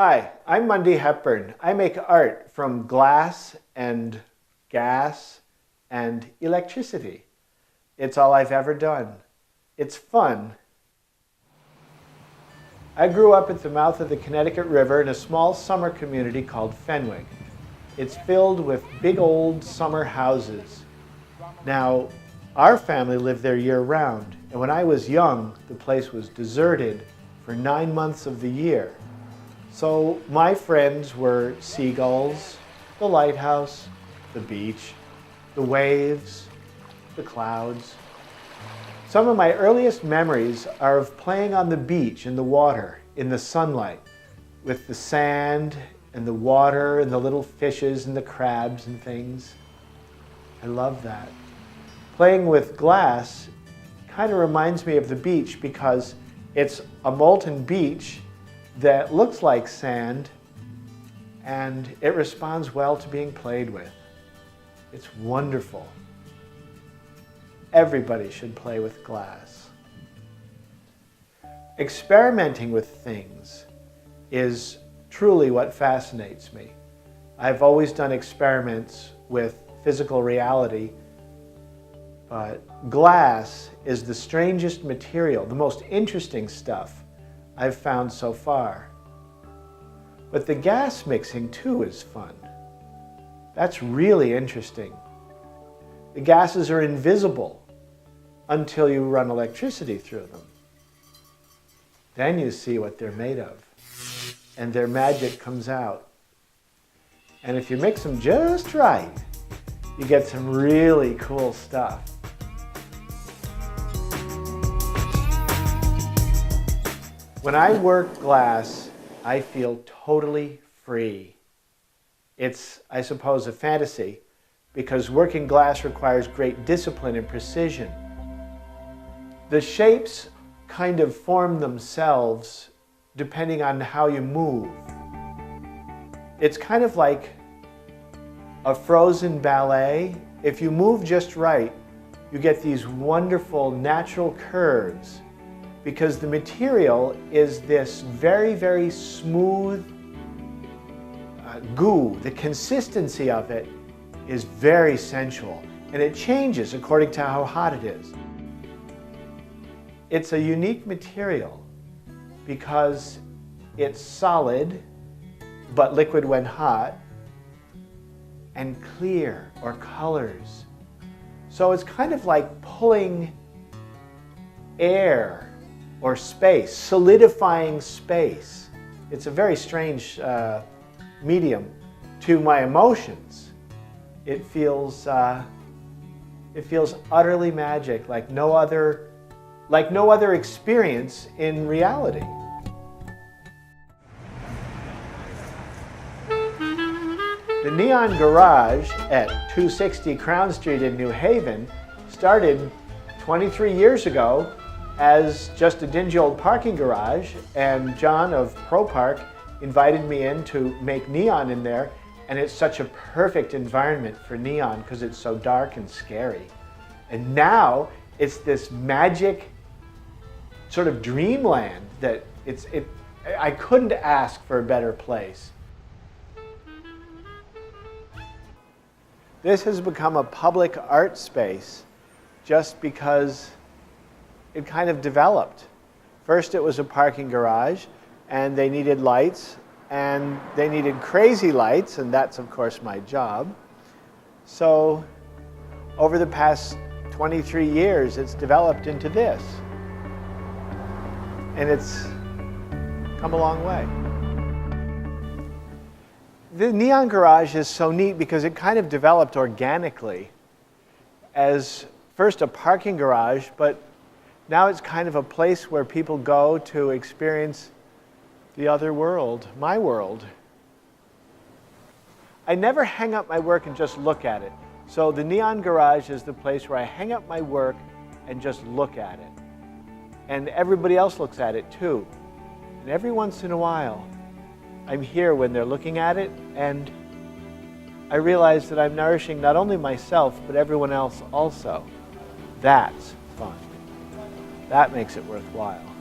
Hi, I'm Mundy Hepburn. I make art from glass and gas and electricity. It's all I've ever done. It's fun. I grew up at the mouth of the Connecticut River in a small summer community called Fenwick. It's filled with big old summer houses. Now, our family lived there year-round, and when I was young, the place was deserted for 9 months of the year. So my friends were seagulls, the lighthouse, the beach, the waves, the clouds. Some of my earliest memories are of playing on the beach in the water, in the sunlight, with the sand and the water and the little fishes and the crabs and things. I love that. Playing with glass kind of reminds me of the beach because it's a molten beach that looks like sand and it responds well to being played with. It's wonderful. Everybody should play with glass. Experimenting with things is truly what fascinates me. I've always done experiments with physical reality, but glass is the strangest material, the most interesting stuff I've found so far. But the gas mixing too is fun. That's really interesting. The gases are invisible until you run electricity through them. Then you see what they're made of, and their magic comes out. And if you mix them just right, you get some really cool stuff. When I work glass, I feel totally free. It's, I suppose, a fantasy, because working glass requires great discipline and precision. The shapes kind of form themselves depending on how you move. It's kind of like a frozen ballet. If you move just right, you get these wonderful natural curves because the material is this very, very smooth goo. The consistency of it is very sensual, and it changes according to how hot it is. It's a unique material because it's solid, but liquid when hot, and clear, or colors. So it's kind of like pulling air or space, solidifying space. It's a very strange medium to my emotions. It feels utterly magic, like no other experience in reality. The Neon Garage at 260 Crown Street in New Haven started 23 years ago as just a dingy old parking garage, and John of ProPark invited me in to make neon in there, and it's such a perfect environment for neon because it's so dark and scary. And now it's this magic sort of dreamland that I couldn't ask for a better place. This has become a public art space just because it kind of developed. First it was a parking garage, and they needed lights, and they needed crazy lights, and that's of course my job. So over the past 23 years it's developed into this, and it's come a long way. The Neon Garage is so neat because it kind of developed organically as first a parking garage, but now it's kind of a place where people go to experience the other world, my world. I never hang up my work and just look at it. So the Neon Garage is the place where I hang up my work and just look at it. And everybody else looks at it too. And every once in a while, I'm here when they're looking at it, and I realize that I'm nourishing not only myself, but everyone else also. That's fun. That makes it worthwhile.